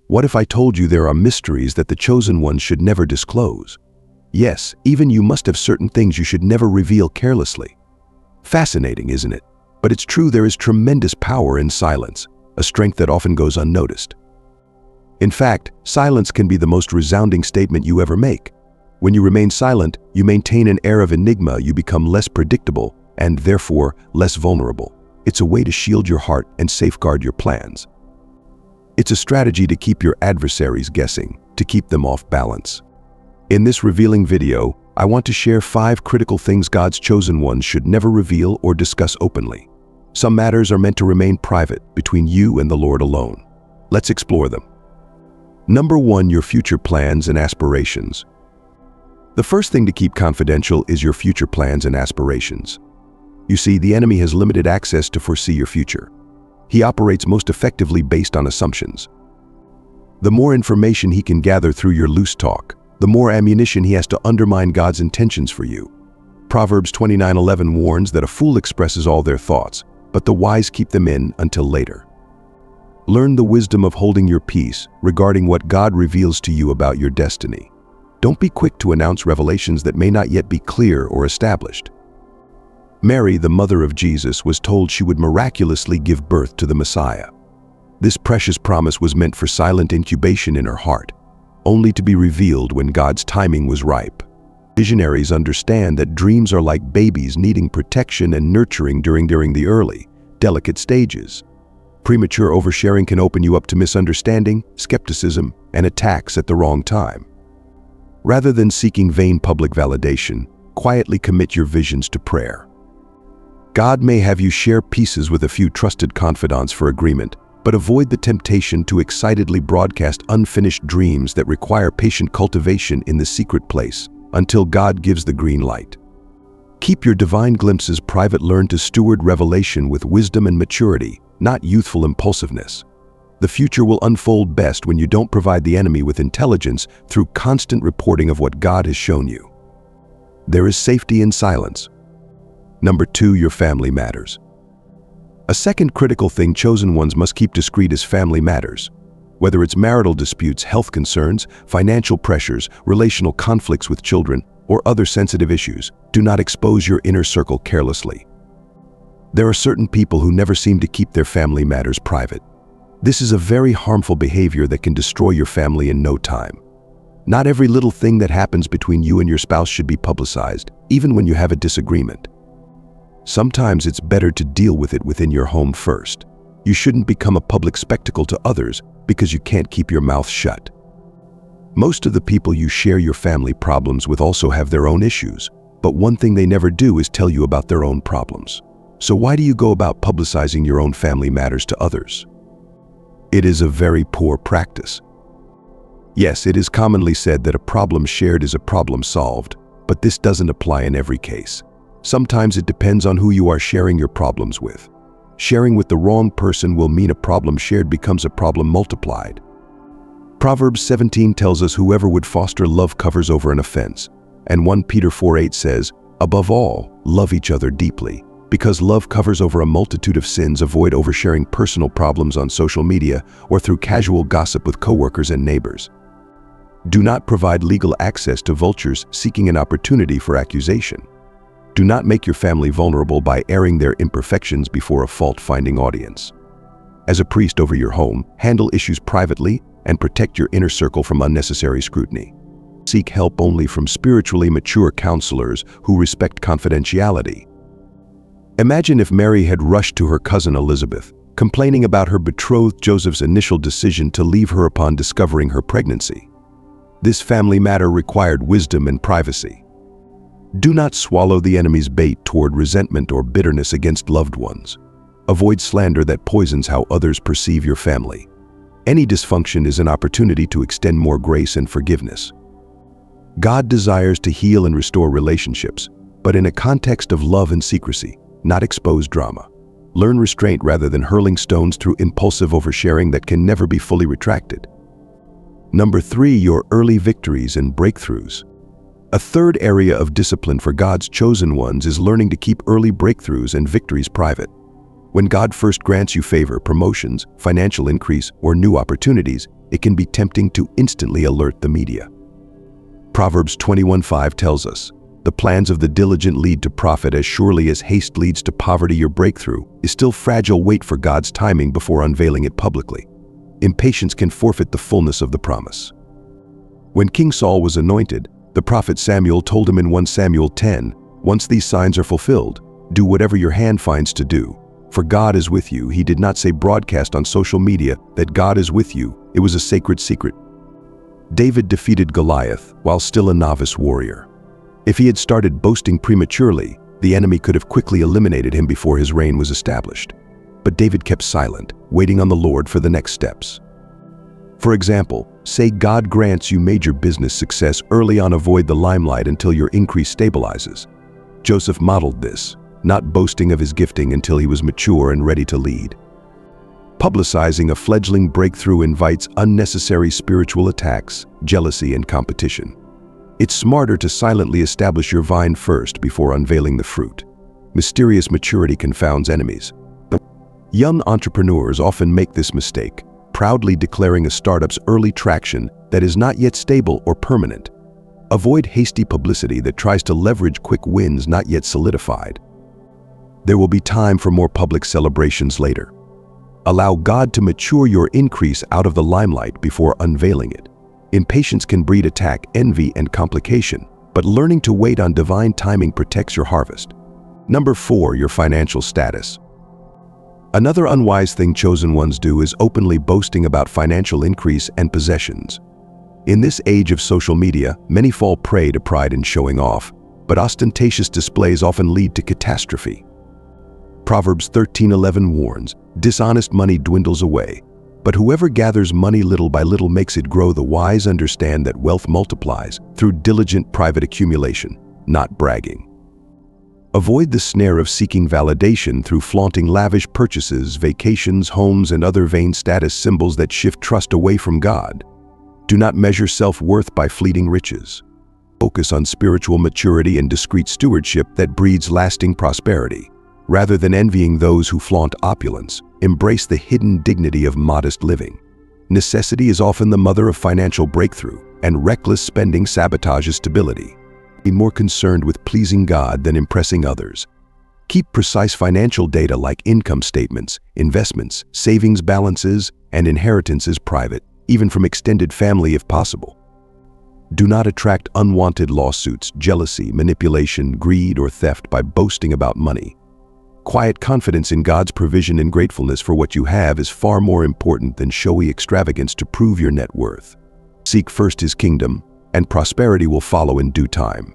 What if I told you there are mysteries that the chosen ones should never disclose? Yes, even you must have certain things you should never reveal carelessly. Fascinating, isn't it? But it's true, there is tremendous power in silence, a strength that often goes unnoticed. In fact, silence can be the most resounding statement you ever make. When you remain silent, you maintain an air of enigma, you become less predictable and therefore less vulnerable. It's a way to shield your heart and safeguard your plans. It's a strategy to keep your adversaries guessing, to keep them off balance. In this revealing video, I want to share 5 critical things God's chosen ones should never reveal or discuss openly. Some matters are meant to remain private, between you and the Lord alone. Let's explore them. Number 1, your future plans and aspirations. The first thing to keep confidential is your future plans and aspirations. You see, the enemy has limited access to foresee your future. He operates most effectively based on assumptions. The more information he can gather through your loose talk, the more ammunition he has to undermine God's intentions for you. Proverbs 29:11 warns that a fool expresses all their thoughts, but the wise keep them in until later. Learn the wisdom of holding your peace regarding what God reveals to you about your destiny. Don't be quick to announce revelations that may not yet be clear or established. Mary, the mother of Jesus, was told she would miraculously give birth to the Messiah. This precious promise was meant for silent incubation in her heart, only to be revealed when God's timing was ripe. Visionaries understand that dreams are like babies needing protection and nurturing during the early, delicate stages. Premature oversharing can open you up to misunderstanding, skepticism, and attacks at the wrong time. Rather than seeking vain public validation, quietly commit your visions to prayer. God may have you share pieces with a few trusted confidants for agreement, but avoid the temptation to excitedly broadcast unfinished dreams that require patient cultivation in the secret place until God gives the green light. Keep your divine glimpses private. Learn to steward revelation with wisdom and maturity, not youthful impulsiveness. The future will unfold best when you don't provide the enemy with intelligence through constant reporting of what God has shown you. There is safety in silence. Number 2, your family matters. A second critical thing chosen ones must keep discreet is family matters. Whether it's marital disputes, health concerns, financial pressures, relational conflicts with children, or other sensitive issues, do not expose your inner circle carelessly. There are certain people who never seem to keep their family matters private. This is a very harmful behavior that can destroy your family in no time. Not every little thing that happens between you and your spouse should be publicized, even when you have a disagreement. Sometimes it's better to deal with it within your home first. You shouldn't become a public spectacle to others because you can't keep your mouth shut. Most of the people you share your family problems with also have their own issues, but one thing they never do is tell you about their own problems. So why do you go about publicizing your own family matters to others? It is a very poor practice. Yes, it is commonly said that a problem shared is a problem solved, but this doesn't apply in every case. Sometimes it depends on who you are sharing your problems with. Sharing with the wrong person will mean a problem shared becomes a problem multiplied. Proverbs 17 tells us whoever would foster love covers over an offense, and 1 Peter 4:8 says, above all, love each other deeply. Because love covers over a multitude of sins, avoid oversharing personal problems on social media or through casual gossip with coworkers and neighbors. Do not provide legal access to vultures seeking an opportunity for accusation. Do not make your family vulnerable by airing their imperfections before a fault-finding audience. As a priest over your home, handle issues privately and protect your inner circle from unnecessary scrutiny. Seek help only from spiritually mature counselors who respect confidentiality. Imagine if Mary had rushed to her cousin Elizabeth, complaining about her betrothed Joseph's initial decision to leave her upon discovering her pregnancy. This family matter required wisdom and privacy. Do not swallow the enemy's bait toward resentment or bitterness against loved ones. Avoid slander that poisons how others perceive your family. Any dysfunction is an opportunity to extend more grace and forgiveness. God desires to heal and restore relationships, but in a context of love and secrecy, not expose drama. Learn restraint rather than hurling stones through impulsive oversharing that can never be fully retracted. Number 3, your early victories and breakthroughs. A third area of discipline for God's chosen ones is learning to keep early breakthroughs and victories private. When God first grants you favor, promotions, financial increase, or new opportunities, it can be tempting to instantly alert the media. Proverbs 21:5 tells us, "The plans of the diligent lead to profit as surely as haste leads to poverty." Your breakthrough is still fragile. Wait for God's timing before unveiling it publicly. Impatience can forfeit the fullness of the promise. When King Saul was anointed, the prophet Samuel told him in 1 Samuel 10, "Once these signs are fulfilled, do whatever your hand finds to do, for God is with you." He did not say broadcast on social media that God is with you. It was a sacred secret. David defeated Goliath while still a novice warrior. If he had started boasting prematurely, the enemy could have quickly eliminated him before his reign was established. But David kept silent, waiting on the Lord for the next steps. For example, say God grants you major business success early on. Avoid the limelight until your increase stabilizes. Joseph modeled this, not boasting of his gifting until he was mature and ready to lead. Publicizing a fledgling breakthrough invites unnecessary spiritual attacks, jealousy, and competition. It's smarter to silently establish your vine first before unveiling the fruit. Mysterious maturity confounds enemies. Young entrepreneurs often make this mistake, proudly declaring a startup's early traction that is not yet stable or permanent. Avoid hasty publicity that tries to leverage quick wins not yet solidified. There will be time for more public celebrations later. Allow God to mature your increase out of the limelight before unveiling it. Impatience can breed attack, envy, and complication, but learning to wait on divine timing protects your harvest. Number 4, your financial status. Another unwise thing chosen ones do is openly boasting about financial increase and possessions. In this age of social media, many fall prey to pride in showing off, but ostentatious displays often lead to catastrophe. Proverbs 13:11 warns, "Dishonest money dwindles away, but whoever gathers money little by little makes it grow." The wise understand that wealth multiplies through diligent private accumulation, not bragging. Avoid the snare of seeking validation through flaunting lavish purchases, vacations, homes, and other vain status symbols that shift trust away from God. Do not measure self-worth by fleeting riches. Focus on spiritual maturity and discreet stewardship that breeds lasting prosperity. Rather than envying those who flaunt opulence, embrace the hidden dignity of modest living. Necessity is often the mother of financial breakthrough, and reckless spending sabotages stability. Be more concerned with pleasing God than impressing others. Keep precise financial data like income statements, investments, savings balances, and inheritances private, even from extended family if possible. Do not attract unwanted lawsuits, jealousy, manipulation, greed, or theft by boasting about money. Quiet confidence in God's provision and gratefulness for what you have is far more important than showy extravagance to prove your net worth. Seek first His kingdom, and prosperity will follow in due time.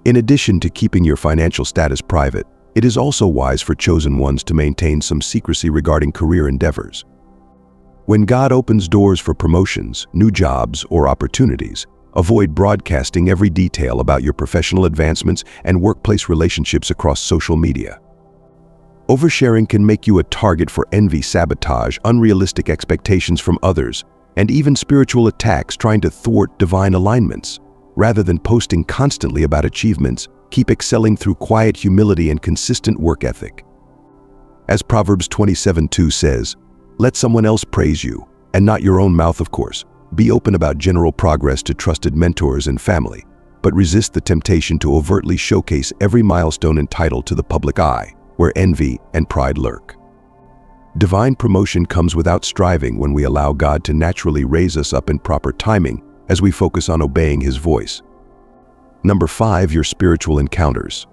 In addition to keeping your financial status private, it is also wise for chosen ones to maintain some secrecy regarding career endeavors. When God opens doors for promotions, new jobs, or opportunities, avoid broadcasting every detail about your professional advancements and workplace relationships across social media. Oversharing can make you a target for envy, sabotage, unrealistic expectations from others, and even spiritual attacks trying to thwart divine alignments. Rather than posting constantly about achievements, keep excelling through quiet humility and consistent work ethic. As Proverbs 27:2 says, "Let someone else praise you, and not your own mouth, of course." Be open about general progress to trusted mentors and family, but resist the temptation to overtly showcase every milestone and title to the public eye, where envy and pride lurk. Divine promotion comes without striving when we allow God to naturally raise us up in proper timing as we focus on obeying His voice. Number 5, your spiritual encounters.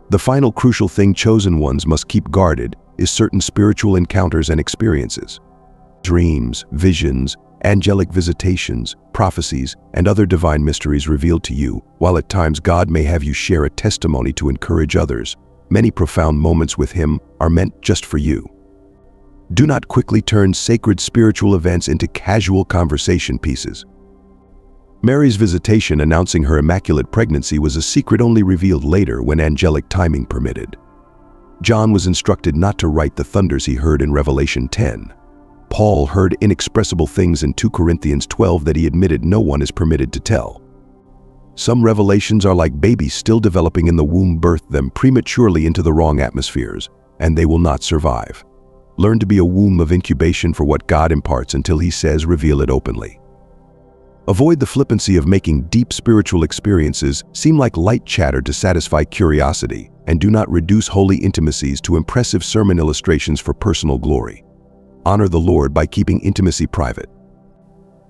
The final crucial thing chosen ones must keep guarded is certain spiritual encounters and experiences. Dreams, visions, angelic visitations, prophecies, and other divine mysteries revealed to you, while at times God may have you share a testimony to encourage others. Many profound moments with Him are meant just for you. Do not quickly turn sacred spiritual events into casual conversation pieces. Mary's visitation announcing her immaculate pregnancy was a secret only revealed later when angelic timing permitted. John was instructed not to write the thunders he heard in Revelation 10. Paul heard inexpressible things in 2 Corinthians 12 that he admitted no one is permitted to tell. Some revelations are like babies still developing in the womb. Birth them prematurely into the wrong atmospheres. and they will not survive. Learn to be a womb of incubation for what God imparts until He says reveal it openly. Avoid the flippancy of making deep spiritual experiences seem like light chatter to satisfy curiosity, and do not reduce holy intimacies to impressive sermon illustrations for personal glory. Honor the Lord by keeping intimacy private.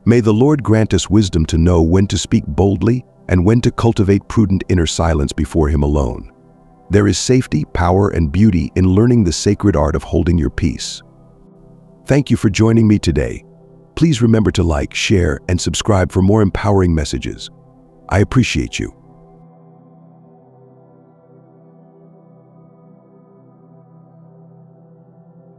May the Lord grant us wisdom to know when to speak boldly and when to cultivate prudent inner silence before Him alone. There is safety, power, and beauty in learning the sacred art of holding your peace. Thank you for joining me today. Please remember to like, share, and subscribe for more empowering messages. I appreciate you.